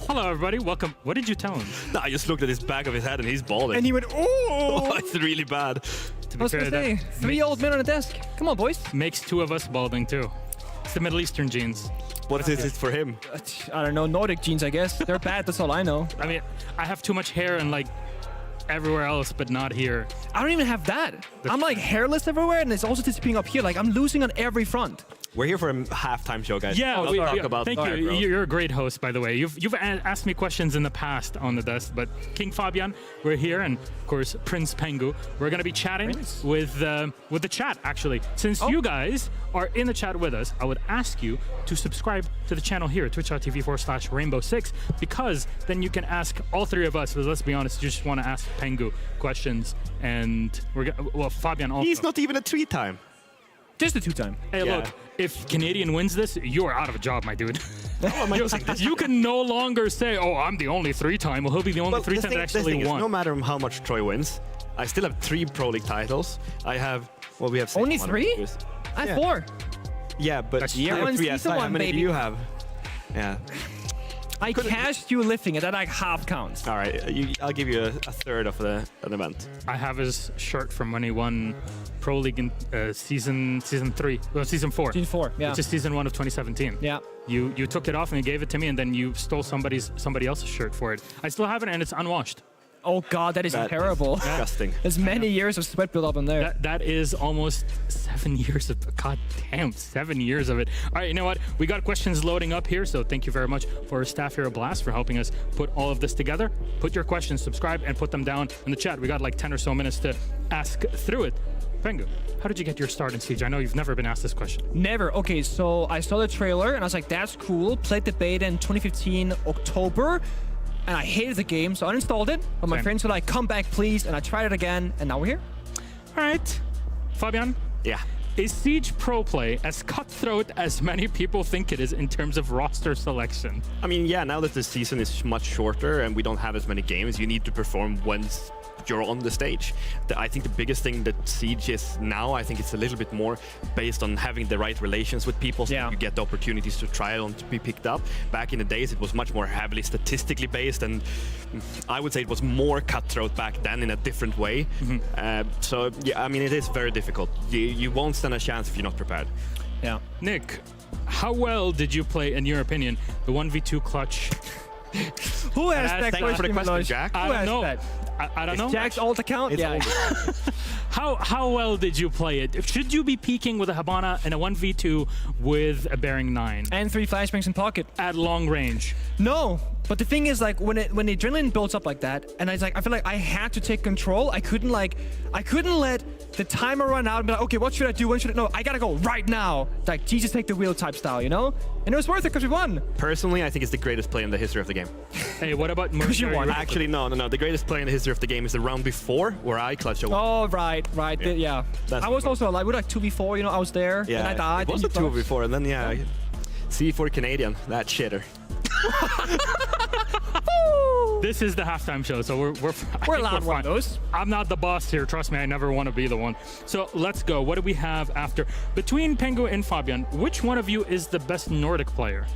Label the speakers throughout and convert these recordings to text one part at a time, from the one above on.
Speaker 1: Hello, everybody. Welcome. What did you tell him?
Speaker 2: No, I just looked at his back of his head and he's balding.
Speaker 3: And he went,
Speaker 2: Oh,
Speaker 3: oh!
Speaker 2: it's really bad.
Speaker 1: To
Speaker 3: I was gonna say, 3 old men on a desk. Come on, boys.
Speaker 1: makes 2 of us balding too. It's the Middle Eastern genes.
Speaker 2: What is it for him?
Speaker 3: I don't know, Nordic genes, I guess. They're bad, that's all I know.
Speaker 1: I mean, I have too much hair and like everywhere else, but not here.
Speaker 3: I don't even have that. I'm like hairless everywhere, and it's also disappearing up here. Like, I'm losing on every front.
Speaker 2: We're here for a halftime show, guys.
Speaker 1: Yeah,
Speaker 2: Let's talk about
Speaker 1: thank you. You're a great host, by the way. You've asked me questions in the past on the desk, but King Fabian, we're here, and of course Prince Pengu. We're going to be chatting with the chat. Actually, since you guys are in the chat with us, I would ask you to subscribe to the channel here, twitch.tv/rainbow6, because then you can ask all 3 of us. Because let's be honest, you just want to ask Pengu questions, and Fabian also.
Speaker 2: He's not even a 3-time.
Speaker 3: Just a 2-time.
Speaker 1: Hey, look, if Canadian wins this, you are out of a job, my dude.
Speaker 2: Oh,
Speaker 1: You can no longer say, oh, I'm the only 3-time. Well, he'll be the only 3-time that actually won.
Speaker 2: No matter how much Troy wins, I still have 3 Pro League titles. I have, well, we have 6.
Speaker 3: Only 3? I have 4.
Speaker 2: Yeah, but
Speaker 1: That's
Speaker 2: I have 3 SI. How many do you have? Yeah.
Speaker 3: I cashed you lifting it. That like half counts.
Speaker 2: All right, I'll give you a third of an event.
Speaker 1: I have his shirt from when he won Pro League in season 3, well, season 4.
Speaker 3: Season 4, yeah.
Speaker 1: Which is season 1 of 2017.
Speaker 3: Yeah.
Speaker 1: You took it off and you gave it to me, and then you stole somebody else's shirt for it. I still have it, and it's unwashed.
Speaker 3: Oh God, that is terrible.
Speaker 2: Disgusting.
Speaker 3: There's many years of sweat build up in there.
Speaker 1: That is almost 7 years of, god damn, 7 years of it. All right, you know what? We got questions loading up here, so thank you very much for our staff here at Blast for helping us put all of this together. Put your questions, subscribe, and put them down in the chat. We got like 10 or so minutes to ask through it. Pengu, how did you get your start in Siege? I know you've never been asked this question.
Speaker 3: Never. Okay, so I saw the trailer and I was like, that's cool. Played the beta in 2015 October. And I hated the game, so I uninstalled it. But my friends were like, come back, please. And I tried it again, and now we're here.
Speaker 1: All right. Fabian?
Speaker 2: Yeah.
Speaker 1: Is Siege Pro Play as cutthroat as many people think it is in terms of roster selection?
Speaker 2: I mean, yeah, now that the season is much shorter and we don't have as many games, you need to perform once you're on the stage. I think the biggest thing that Siege is now, I think it's a little bit more based on having the right relations with people, so you get the opportunities to try and to be picked up. Back in the days, it was much more heavily statistically based, and I would say it was more cutthroat back then in a different way. So, yeah, I mean, it is very difficult. You won't stand a chance if you're not prepared.
Speaker 3: Yeah.
Speaker 1: Nick, how well did you play, in your opinion, the 1v2 clutch?
Speaker 3: Who asked that
Speaker 2: Thank you for the question,
Speaker 3: Milosh?
Speaker 2: Jack.
Speaker 3: Who asked that?
Speaker 1: I don't know.
Speaker 3: Jack's alt account?
Speaker 2: It's
Speaker 3: Yeah.
Speaker 1: How well did you play it? Should you be peaking with a Habana and a 1v2 with a Bearing 9?
Speaker 3: And 3 flashbangs in pocket.
Speaker 1: At long range?
Speaker 3: No, but the thing is, like, when the adrenaline builds up like that, and I feel like I had to take control. I couldn't let the timer run out and be like, okay, what should I do? When should I? No, I gotta go right now. Like, Jesus, take the wheel type style, you know? And it was worth it because we won.
Speaker 2: Personally, I think it's the greatest play in the history of the game.
Speaker 1: Hey, what about
Speaker 3: you won.
Speaker 2: Actually, no. The greatest play in the history of the game is the round before, where I clutched a 1.
Speaker 3: Oh, right. Yeah. I was also alive. We were like 2v4, you know, I was there.
Speaker 2: Yeah,
Speaker 3: and I died.
Speaker 2: it was a 2v4, and then, C4 Canadian, that shitter.
Speaker 1: This is the halftime show, so
Speaker 3: we're allowed one of those.
Speaker 1: I'm not the boss here. Trust me, I never want to be the one. So let's go. What do we have after? Between Pengu and Fabian, which one of you is the best Nordic player?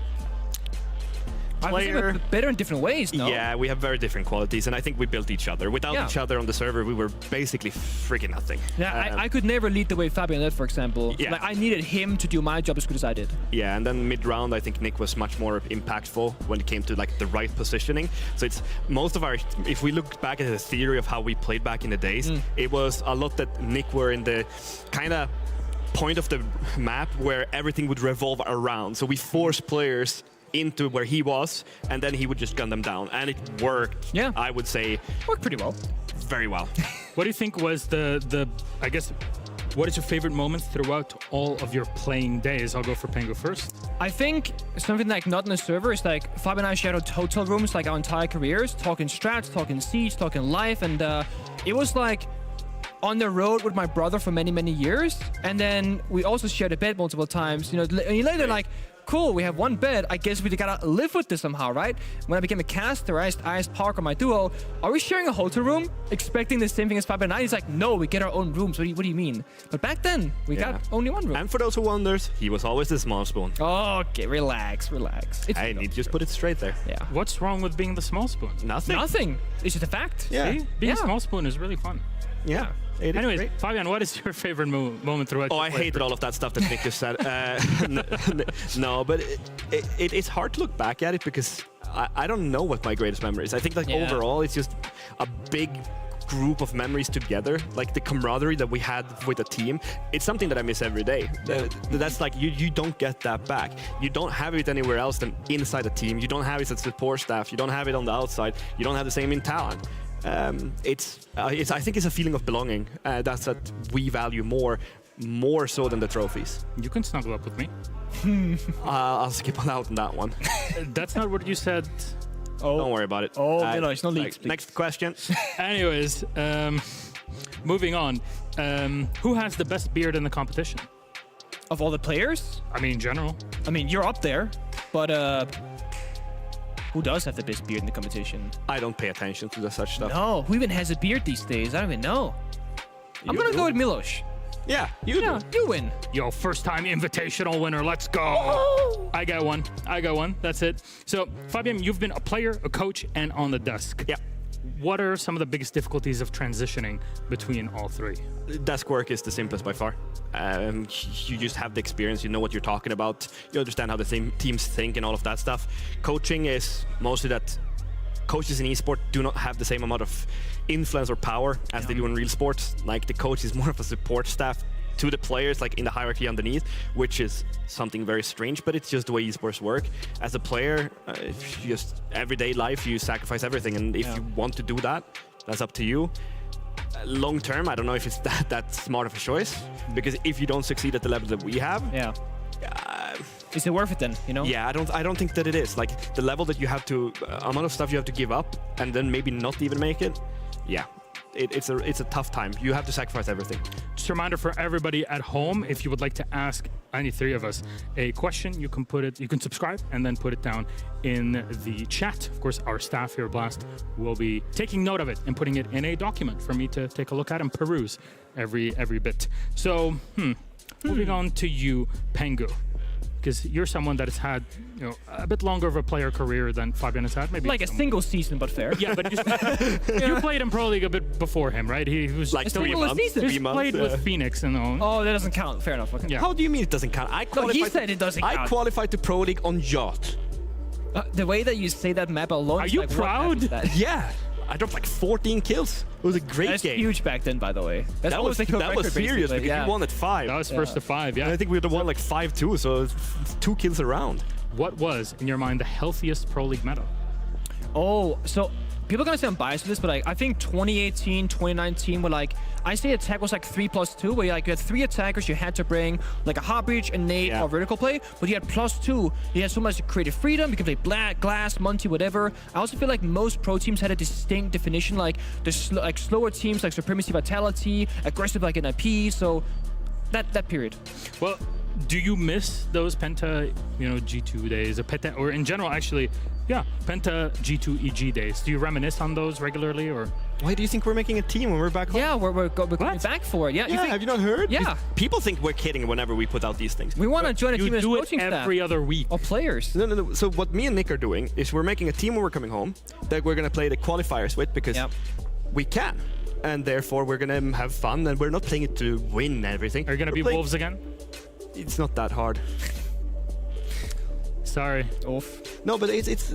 Speaker 3: We're better in different ways, no?
Speaker 2: Yeah, we have very different qualities, and I think we built each other. Without each other on the server, we were basically freaking nothing.
Speaker 3: Yeah, I could never lead the way Fabian led, for example.
Speaker 2: Yeah.
Speaker 3: Like, I needed him to do my job as good as I did.
Speaker 2: Yeah, and then mid-round, I think Nick was much more impactful when it came to like the right positioning. So it's most of our, if we look back at the theory of how we played back in the days, it was a lot that Nick were in the kind of point of the map where everything would revolve around. So we forced players into where he was, and then he would just gun them down, and it worked.
Speaker 3: Yeah,
Speaker 2: I would say
Speaker 3: worked pretty well.
Speaker 2: Very well.
Speaker 1: What do you think was the I guess, what is your favorite moments throughout all of your playing days? I'll go for Pengu first.
Speaker 3: I think something like not in the server is like Fabian and I shared hotel rooms like our entire careers, talking strats, talking siege, talking life, and it was like on the road with my brother for many years, and then we also shared a bed multiple times. You know, and you later like cool, we have one bed. I guess we gotta live with this somehow, right? When I became a caster, I asked Parker, my duo, are we sharing a hotel room? Expecting the same thing as Fabian and I. He's like, no, we get our own rooms. What do you mean? But back then, we got only one room.
Speaker 2: And for those who wonders, he was always the small spoon.
Speaker 3: Okay, relax.
Speaker 2: I need to just put it straight there.
Speaker 3: Yeah.
Speaker 1: What's wrong with being the small spoon?
Speaker 3: Nothing. It's just a fact.
Speaker 2: Yeah.
Speaker 1: See? Being a small spoon is really fun.
Speaker 2: Yeah. It is
Speaker 1: Anyways,
Speaker 2: great.
Speaker 1: Fabian, what is your favorite moment throughout?
Speaker 2: Oh, I hated all of that stuff that Nick just said. No, but it's hard to look back at it because I don't know what my greatest memory is. I think like overall, it's just a big group of memories together, like the camaraderie that we had with the team. It's something that I miss every day. That's like you don't get that back. You don't have it anywhere else than inside the team. You don't have it as support staff. You don't have it on the outside. You don't have the same in talent. I think it's a feeling of belonging. That's what we value more so than the trophies.
Speaker 1: You can snuggle up with me.
Speaker 2: I'll skip on out on that one.
Speaker 1: That's not what you said.
Speaker 2: Don't worry about it.
Speaker 3: Oh, Milosh, no leaks, please.
Speaker 2: Next question.
Speaker 1: Anyways, moving on. Who has the best beard in the competition?
Speaker 3: Of all the players?
Speaker 1: I mean, in general.
Speaker 3: I mean, you're up there, but who does have the best beard in the competition?
Speaker 2: I don't pay attention to such stuff.
Speaker 3: No, who even has a beard these days? I don't even know. I'm gonna go with Milosh.
Speaker 2: Yeah, you do.
Speaker 3: You win.
Speaker 1: Yo, first time invitational winner. Let's go.
Speaker 3: Oh.
Speaker 1: I got one. That's it. So, Fabian, you've been a player, a coach, and on the desk.
Speaker 2: Yeah.
Speaker 1: What are some of the biggest difficulties of transitioning between all three?
Speaker 2: Desk work is the simplest by far. You just have the experience, you know what you're talking about, you understand how the teams think and all of that stuff. Coaching is mostly that coaches in esports do not have the same amount of influence or power as they do in real sports. Like the coach is more of a support staff to the players, like in the hierarchy underneath, which is something very strange, but it's just the way esports work. As a player, just everyday life, you sacrifice everything, and if you want to do that, that's up to you. Long term, I don't know if it's that smart of a choice, because if you don't succeed at the level that we have,
Speaker 3: is it worth it then? You know?
Speaker 2: Yeah, I don't think that it is. Like the level that you have to, amount of stuff you have to give up, and then maybe not even make it. Yeah, it's a tough time. You have to sacrifice everything.
Speaker 1: Just a reminder for everybody at home, if you would like to ask any three of us a question, you can subscribe and then put it down in the chat. Of course, our staff here at Blast will be taking note of it and putting it in a document for me to take a look at and peruse every bit. So, moving on to you, Pengu. Because you're someone that has had, a bit longer of a player career than Fabian has had. Maybe
Speaker 3: like a single season, but fair.
Speaker 1: Yeah, but you played in Pro League a bit before him, right? He was
Speaker 2: like 3 months.
Speaker 1: He played with Phoenix and all.
Speaker 3: Oh, that doesn't count. Fair enough. Okay.
Speaker 1: Yeah.
Speaker 2: How do you mean it doesn't count?
Speaker 3: He said it doesn't count.
Speaker 2: I qualified to Pro League on Yacht.
Speaker 3: The way that you say that map alone.
Speaker 1: Are
Speaker 3: is
Speaker 1: you
Speaker 3: like,
Speaker 1: proud?
Speaker 2: Yeah. I dropped like 14 kills. It was a great
Speaker 3: That's
Speaker 2: game.
Speaker 3: huge back then, by the way.
Speaker 2: That was serious because we won at 5.
Speaker 1: That was first to 5, yeah.
Speaker 2: And I think we would have won like 5-2, so it's 2 kills around.
Speaker 1: What was, in your mind, the healthiest Pro League meta?
Speaker 3: Oh, so people are gonna say I'm biased with this, but I think 2018, 2019 were like, I say attack was like 3+2, where you had 3 attackers you had to bring, like a hot breach, a nade, or vertical play, but you had +2. You had so much creative freedom. You could play black, glass, Monty, whatever. I also feel like most pro teams had a distinct definition, like the slower teams like Supremacy, Vitality, aggressive like an IP. So that period.
Speaker 1: Well, do you miss those Penta, G2 days, or in general, actually, Penta G2 EG days? Do you reminisce on those regularly, or?
Speaker 2: Why do you think we're making a team when we're back home?
Speaker 3: Yeah, we're coming back for it. Yeah,
Speaker 2: have you not heard?
Speaker 3: Yeah.
Speaker 2: People think we're kidding whenever we put out these things.
Speaker 3: We want to join a team as
Speaker 1: You do
Speaker 3: coaching
Speaker 1: it
Speaker 3: staff.
Speaker 1: every other week.
Speaker 3: Or players.
Speaker 2: No. So what me and Nick are doing is we're making a team when we're coming home that we're going to play the qualifiers with because we can. And therefore we're going to have fun, and we're not playing it to win everything.
Speaker 1: Are you going to be Wolves again?
Speaker 2: It's not that hard.
Speaker 1: Sorry.
Speaker 3: Oof.
Speaker 2: No, but it's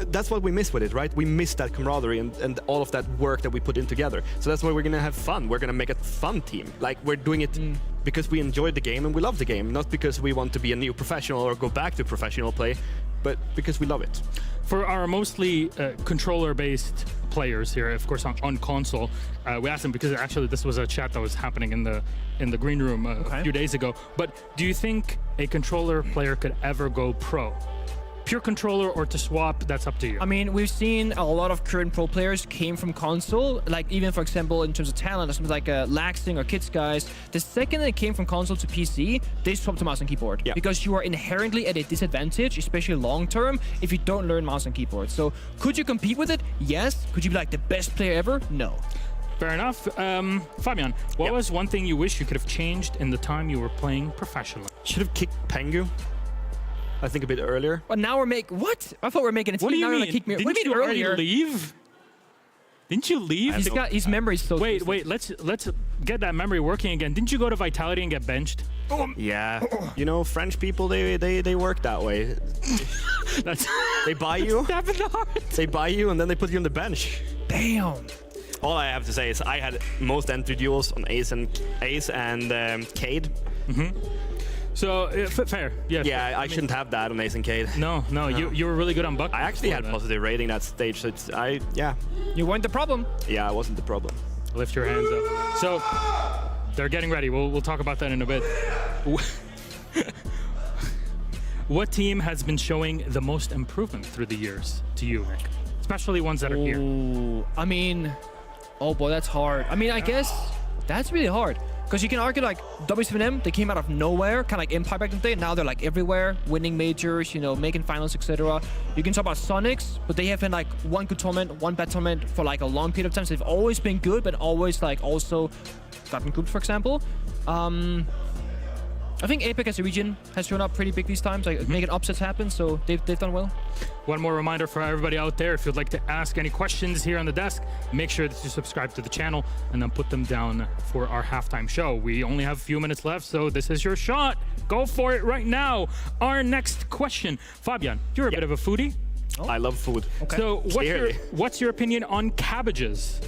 Speaker 2: that's what we miss with it, right? We miss that camaraderie and all of that work that we put in together. So that's why we're gonna have fun. We're gonna make a fun team. Like we're doing it because we enjoyed the game and we love the game, not because we want to be a new professional or go back to professional play, but because we love it.
Speaker 1: For our mostly controller-based players here, of course, on console, we asked them because actually this was a chat that was happening in the green room a few days ago. But do you think a controller player could ever go pro? pure controller or to swap, that's up to you.
Speaker 3: I mean, we've seen a lot of current pro players came from console. Like even for example, in terms of talent, something like Laxing or Kids guys. The second they came from console to PC, they swapped to mouse and keyboard because you are inherently at a disadvantage, especially long term, if you don't learn mouse and keyboard. So could you compete with it? Yes. Could you be like the best player ever? No.
Speaker 1: Fair enough. Fabian, what was one thing you wish you could have changed in the time you were playing professionally?
Speaker 2: Should have kicked Pengu, I think, a bit earlier.
Speaker 3: But now we're making what? I thought we were making a team.
Speaker 1: What do you
Speaker 3: now
Speaker 1: mean?
Speaker 3: Like, kick me.
Speaker 1: Didn't
Speaker 3: What do you
Speaker 1: you
Speaker 3: mean
Speaker 1: already
Speaker 3: earlier?
Speaker 1: leave? Didn't you leave?
Speaker 3: He's got his memory's so.
Speaker 1: Wait. Let's get that memory working again. Didn't you go to Vitality and get benched?
Speaker 2: Yeah, you know, French people, they work that way.
Speaker 1: That's
Speaker 2: They buy you,
Speaker 1: stab in the heart.
Speaker 2: they buy you, and then they put you on the bench.
Speaker 3: Damn.
Speaker 2: All I have to say is I had most entry duels on Ace and Cade.
Speaker 1: So fair. Yeah.
Speaker 2: Yeah, I shouldn't have that on Ace and Cade.
Speaker 1: No. You were really good on Buck.
Speaker 2: I actually had
Speaker 1: that.
Speaker 2: positive rating that stage, so it's,
Speaker 3: You weren't the problem.
Speaker 2: I wasn't the problem.
Speaker 1: Lift your hands up. So they're getting ready. We'll talk about that in a bit. What team has been showing the most improvement through the years to you, Nick? Especially ones that are here.
Speaker 3: Ooh, I mean, oh boy, that's hard. I mean, I guess that's really hard. Because you can argue like W7M, they came out of nowhere, kind of like Empire back in the day. Now they're like everywhere, winning majors, you know, making finals, etc. You can talk about Sonics, but they have been like one good tournament, one bad tournament for like a long period of time. So they've always been good, but always like also gotten grouped, for example. I think Apex as a region has shown up pretty big these times, like making upsets happen. So they've done well.
Speaker 1: One more reminder for everybody out there, if you'd like to ask any questions here on the desk, make sure that you subscribe to the channel and then put them down for our halftime show. We only have a few minutes left, so this is your shot. Go for it right now. Our next question. Fabian, you're a bit of a foodie.
Speaker 2: I love food.
Speaker 3: Okay.
Speaker 1: So
Speaker 2: Clearly.
Speaker 1: what's your opinion on cabbages?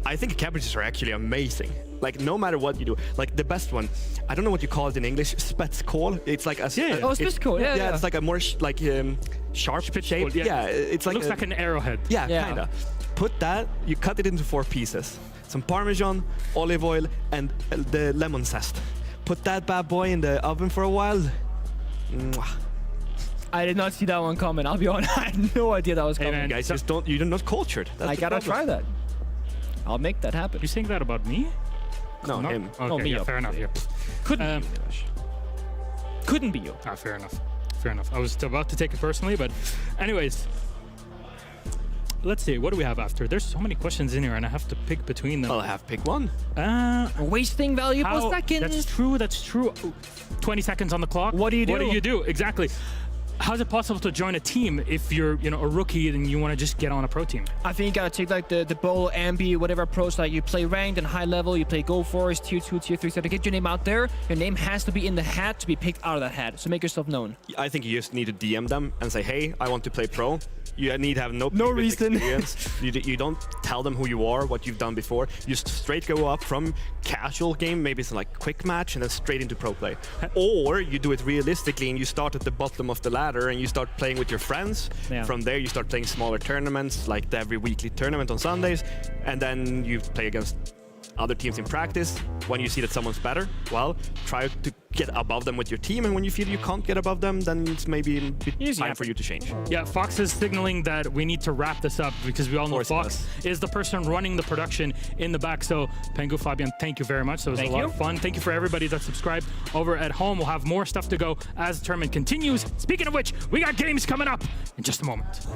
Speaker 2: I think cabbages are actually amazing. Like, no matter what you do. Like, the best one, I don't know what you call it in English, spetskål. It's like a...
Speaker 3: Oh, spetskål, yeah.
Speaker 2: It's like a more sharp shape.
Speaker 1: Yeah.
Speaker 2: It's
Speaker 1: It
Speaker 2: like
Speaker 1: looks like an arrowhead.
Speaker 2: Yeah,
Speaker 3: Yeah.
Speaker 2: kinda. Put that, you cut it into 4 pieces. Some Parmesan, olive oil, and the lemon zest. Put that bad boy in the oven for a while. Mwah.
Speaker 3: I did not see that one coming. I'll be honest. I had no idea that was coming.
Speaker 1: man.
Speaker 2: Guys, you're not cultured. That's
Speaker 3: I
Speaker 2: the
Speaker 3: gotta
Speaker 2: problem.
Speaker 3: try that. I'll make that happen.
Speaker 1: You saying that about me?
Speaker 2: No,
Speaker 1: Not-
Speaker 2: him.
Speaker 1: Okay,
Speaker 3: me,
Speaker 1: yeah, fair enough.
Speaker 3: obviously.
Speaker 1: Yeah.
Speaker 3: Couldn't be you, Milosh. Couldn't be you.
Speaker 1: Fair enough. Fair enough. I was about to take it personally, but anyways. Let's see, what do we have after? There's so many questions in here and I have to pick between them.
Speaker 2: I'll have pick one.
Speaker 3: Wasting valuable seconds.
Speaker 1: That's true. 20 seconds on the clock.
Speaker 3: What do you do?
Speaker 1: What do you do? Exactly. How's it possible to join a team if you're, a rookie and you want to just get on a pro team?
Speaker 3: I think you gotta take like the bowl, ambi, whatever approach. Like you play ranked and high level, you play Go Force, tier 2, tier 3. So to get your name out there, your name has to be in the hat to be picked out of that hat. So make yourself known.
Speaker 2: I think you just need to DM them and say, hey, I want to play pro. You need to have no previous
Speaker 3: reason.
Speaker 2: experience. you don't tell them who you are, what you've done before. You just straight go up from casual game, maybe it's like quick match, and then straight into pro play. Or you do it realistically and you start at the bottom of the ladder and you start playing with your friends.
Speaker 3: Yeah.
Speaker 2: From there, you start playing smaller tournaments, like the every weekly tournament on Sundays, and then you play against other teams in practice. When you see that someone's better, well, try to get above them with your team, and when you feel you can't get above them, then it's maybe a bit
Speaker 3: Easy
Speaker 2: time
Speaker 3: happens.
Speaker 2: for you to change.
Speaker 1: Yeah, Fox is signaling that we need to wrap this up because we all know
Speaker 2: course he
Speaker 1: Fox is the person running the production in the back. So, Pengu, Fabian, thank you very much. That was
Speaker 3: Thank
Speaker 1: a lot
Speaker 3: you.
Speaker 1: of fun. Thank you for everybody that subscribed over at home. We'll have more stuff to go as the tournament continues. Speaking of which, we got games coming up in just a moment.